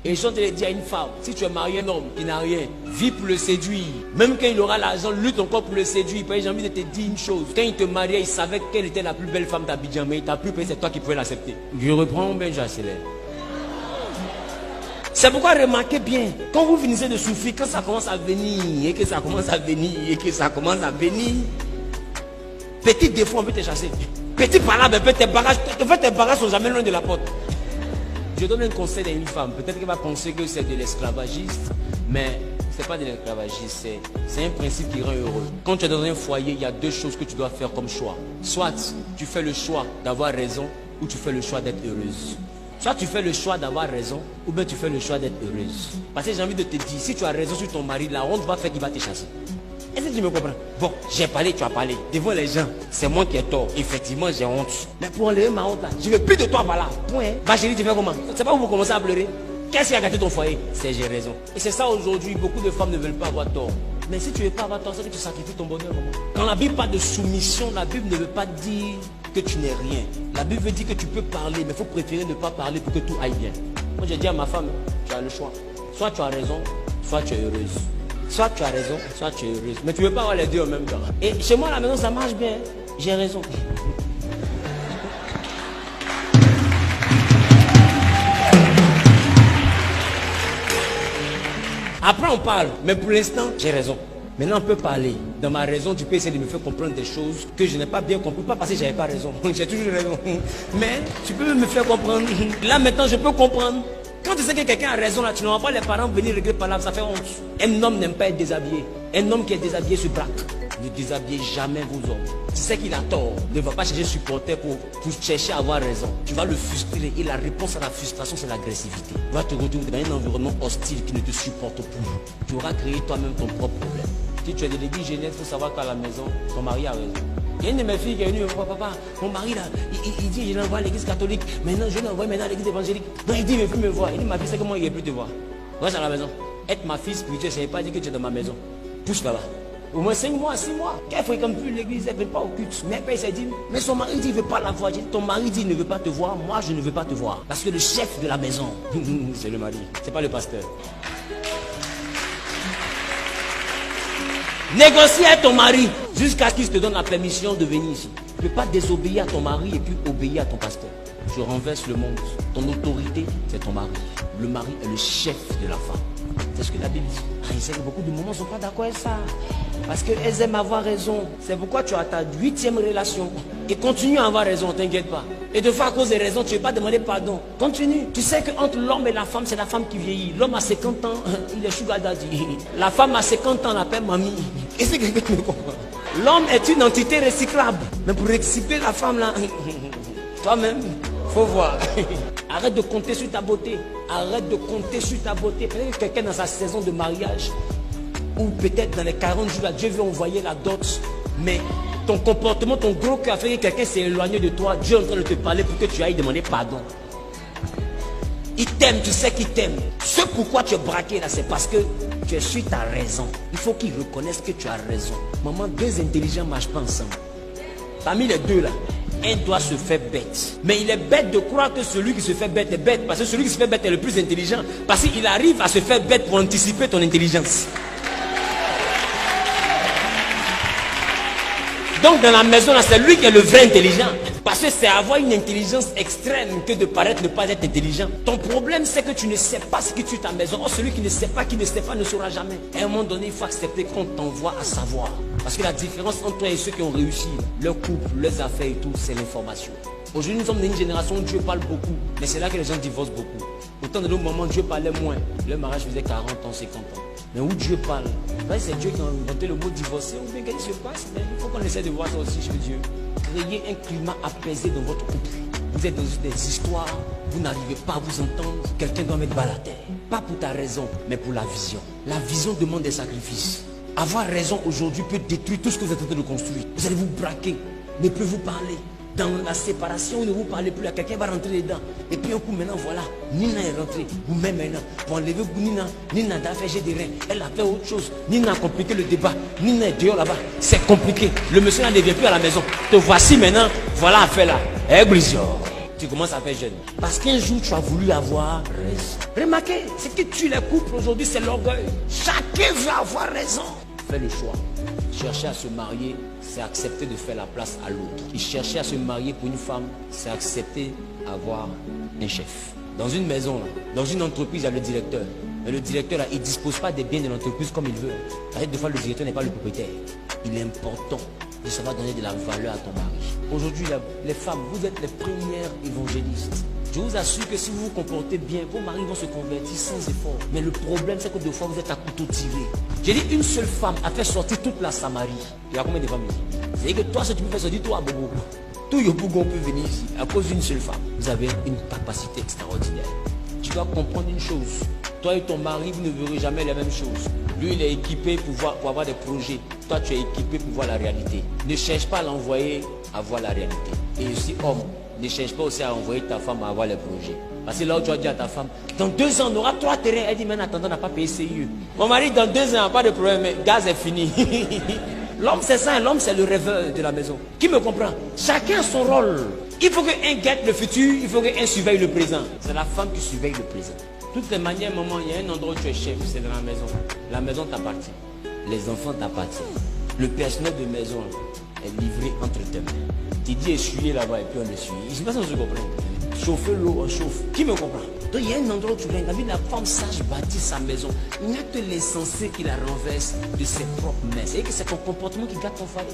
Et je te dis à une femme, si tu es marié à un homme qui n'a rien, vis pour le séduire. Même quand il aura l'argent, lutte encore pour le séduire. J'ai envie de te dire une chose. Quand il te mariait, il savait quelle était la plus belle femme d'Abidjan, mais il t'a plus payé, c'est toi qui pouvais l'accepter. Je reprends, ben j'accélère. C'est pourquoi remarquez bien, quand vous finissez de souffrir, quand ça commence à venir, et que ça commence à venir, et que ça commence à venir, petit défaut, on peut te chasser. Petit palabre, tes bagages sont jamais loin de la porte. Je donne un conseil à une femme, peut-être qu'elle va penser que c'est de l'esclavagisme, mais c'est pas de l'esclavagisme, c'est un principe qui rend heureux. Quand tu es dans un foyer, il y a deux choses que tu dois faire comme choix. Soit tu fais le choix d'avoir raison, ou tu fais le choix d'être heureuse. Soit tu fais le choix d'avoir raison, ou bien tu fais le choix d'être heureuse. Parce que j'ai envie de te dire, si tu as raison sur ton mari, la honte va faire qu'il va te chasser. Est-ce que tu me comprends? Bon, j'ai parlé, tu as parlé. Devant les gens, c'est moi qui ai tort. Effectivement, j'ai honte. Mais pour enlever ma honte là, je ne veux plus de toi par là. Point. Bah chérie, tu fais comment? C'est pas où vous commencez à pleurer. Qu'est-ce qui a gâté ton foyer? C'est j'ai raison. Et c'est ça aujourd'hui, beaucoup de femmes ne veulent pas avoir tort. Mais si tu ne veux pas avoir tort, c'est que tu sacrifies ton bonheur. Quand la Bible parle de soumission, la Bible ne veut pas dire que tu n'es rien. La Bible veut dire que tu peux parler, mais il faut préférer ne pas parler pour que tout aille bien. Moi j'ai dit à ma femme, tu as le choix. Soit tu as raison, soit tu es heureuse. Soit tu as raison, soit tu es heureuse. Mais tu ne veux pas avoir les deux en même temps. Et chez moi à la maison ça marche bien. J'ai raison. Après on parle, mais pour l'instant j'ai raison. Maintenant on peut parler. Dans ma raison, tu peux essayer de me faire comprendre des choses que je n'ai pas bien compris. Pas parce que je n'avais pas raison. J'ai toujours raison. Mais tu peux me faire comprendre. Là maintenant je peux comprendre. Quand tu sais que quelqu'un a raison là, tu n'auras pas les parents venir régler par là, ça fait honte. Un homme n'aime pas être déshabillé. Un homme qui est déshabillé se braque. Ne déshabillez jamais vos hommes. Tu sais qu'il a tort. Ne va pas chercher supporter pour chercher à avoir raison. Tu vas le frustrer et la réponse à la frustration c'est l'agressivité. Tu vas te retrouver dans un environnement hostile qui ne te supporte plus. Tu auras créé toi-même ton propre problème. Si tu es de l'église jeunesse, il faut savoir qu'à la maison, ton mari a raison. Il y a une de mes filles qui est venue me voir, papa, mon mari là, il dit je l'envoie à l'église catholique, maintenant je l'envoie maintenant à l'église évangélique. Donc il dit il ne veut plus me voir. Il dit ma fille c'est que moi il ne veut plus te voir. Reste à la maison. Être ma fille spirituelle, ça ne veut pas dire que tu es dans ma maison. Pousse là-bas. Au moins 5 mois, 6 mois. Qu'elle ne fréquente plus l'église, elle ne vient pas au culte. Mais après, il s'est dit, mais son mari dit, il ne veut pas la voir. Ton mari dit, il ne veut pas te voir. Moi, je ne veux pas te voir. Parce que le chef de la maison, c'est le mari. Ce n'est pas le pasteur. Négocie avec ton mari jusqu'à ce qu'il te donne la permission de venir ici. Tu ne peux pas désobéir à ton mari et puis obéir à ton pasteur. Je renverse le monde. Ton autorité, c'est ton mari. Le mari est le chef de la femme. C'est ce que la Bible dit. Il sait que beaucoup de mamans ne sont pas d'accord avec ça. Parce qu'elles aiment avoir raison. C'est pourquoi tu as ta 8e relation. Et continue à avoir raison, t'inquiète pas. Et de fois à cause des raisons, tu ne veux pas demander pardon. Continue. Tu sais qu'entre l'homme et la femme, c'est la femme qui vieillit. L'homme a 50 ans, il est sugar daddy. La femme a 50 ans, on l'appelle mamie. Est-ce que quelqu'un me comprend? L'homme est une entité recyclable. Mais pour recycler la femme là, toi-même, faut voir. Arrête de compter sur ta beauté. Arrête de compter sur ta beauté. Peut-être que quelqu'un dans sa saison de mariage, ou peut-être dans les 40 jours, là, Dieu veut envoyer la dot. Mais ton comportement, ton gros cœur a fait que quelqu'un s'est éloigné de toi. Dieu est en train de te parler pour que tu ailles demander pardon. Il t'aime, tu sais qu'il t'aime. Ce pourquoi tu es braqué là, c'est parce que tu es sur ta raison. Il faut qu'il reconnaisse que tu as raison. Maman, deux intelligents ne marchent pas ensemble. Parmi les deux là, un doit se faire bête. Mais il est bête de croire que celui qui se fait bête est bête. Parce que celui qui se fait bête est le plus intelligent. Parce qu'il arrive à se faire bête pour anticiper ton intelligence. Donc dans la maison là, c'est lui qui est le vrai intelligent. Parce que c'est avoir une intelligence extrême que de paraître ne pas être intelligent. Ton problème c'est que tu ne sais pas ce que tu es ta maison. Or celui qui ne sait pas, ne saura jamais. À un moment donné, il faut accepter qu'on t'envoie à savoir. Parce que la différence entre toi et ceux qui ont réussi, leur couple, leurs affaires et tout, c'est l'information. Aujourd'hui nous sommes dans une génération où Dieu parle beaucoup. Mais c'est là que les gens divorcent beaucoup. Autant de nos moments, Dieu parlait moins. Le mariage faisait 40 ans, 50 ans. Mais où Dieu parle, c'est Dieu qui a inventé le mot divorcer. Ou bien qu'est-ce qui se passe? Mais il faut qu'on essaie de voir ça aussi chez Dieu. Créez un climat apaisé dans votre couple. Vous êtes dans des histoires, vous n'arrivez pas à vous entendre. Quelqu'un doit mettre bas la terre. Pas pour ta raison, mais pour la vision. La vision demande des sacrifices. Avoir raison aujourd'hui peut détruire tout ce que vous êtes en train de construire. Vous allez vous braquer, ne plus vous parler. Dans la séparation, vous ne vous parlez plus, quelqu'un va rentrer dedans. Et puis un coup maintenant, voilà, Nina est rentrée. Vous-même maintenant, pour enlever Nina, Nina a fait des reins. Elle a fait autre chose. Nina a compliqué le débat. Nina est dehors là-bas. C'est compliqué. Le monsieur là ne vient plus à la maison. Te voici maintenant, voilà affaire là. Tu tu commences à faire jeune. Parce qu'un jour, tu as voulu avoir raison. Remarquez, ce qui tue les couples aujourd'hui, c'est l'orgueil. Chacun veut avoir raison. Fais le choix. Chercher à se marier, c'est accepter de faire la place à l'autre. Et chercher à se marier pour une femme, c'est accepter d'avoir un chef. Dans une maison, dans une entreprise, il y a le directeur. Mais le directeur, il ne dispose pas des biens de l'entreprise comme il veut. Parce que des fois, le directeur n'est pas le propriétaire. Il est important de savoir donner de la valeur à ton mari. Aujourd'hui, les femmes, vous êtes les premières évangélistes. Je vous assure que si vous vous comportez bien, vos maris vont se convertir sans effort. Mais le problème, c'est que des fois, vous êtes à couteau tiré. J'ai dit, une seule femme a fait sortir toute la Samarie. Il y a combien de femmes ici? C'est-à-dire que toi, si tu peux faire sortir, toi, Bobo, tout Yopougon peut venir ici à cause d'une seule femme. Vous avez une capacité extraordinaire. Tu dois comprendre une chose. Toi et ton mari, vous ne verrez jamais les mêmes choses. Lui, il est équipé pour avoir des projets. Toi, tu es équipé pour voir la réalité. Ne cherche pas à l'envoyer à voir la réalité. Et aussi, homme, ne cherche pas aussi à envoyer ta femme à avoir les projets. Parce que là où tu as dit à ta femme, dans 2 ans, on aura 3 terrains. Elle dit, mais en attendant, on n'a pas payé CIE. Mon mari, dans 2 ans, pas de problème, mais gaz est fini. L'homme, c'est ça, l'homme, c'est le rêveur de la maison. Qui me comprend? Chacun a son rôle. Il faut qu'un guette le futur, il faut qu'un surveille le présent. C'est la femme qui surveille le présent. De toutes les manières, maman, il y a un endroit où tu es chef, c'est dans la maison. La maison t'appartient. Les enfants t'appartiennent. Le personnel de maison est livré entre tes mains. Tu dis essuyer là-bas et puis on essuie. Je ne sais pas si on se comprend. Chauffer l'eau, on chauffe. Qui me comprend? Donc il y a un endroit où tu viens. La femme sage bâtit sa maison. Il n'y a que l'insensé qui la renverse de ses propres mains. C'est-à-dire que c'est ton comportement qui gâte ton foyer.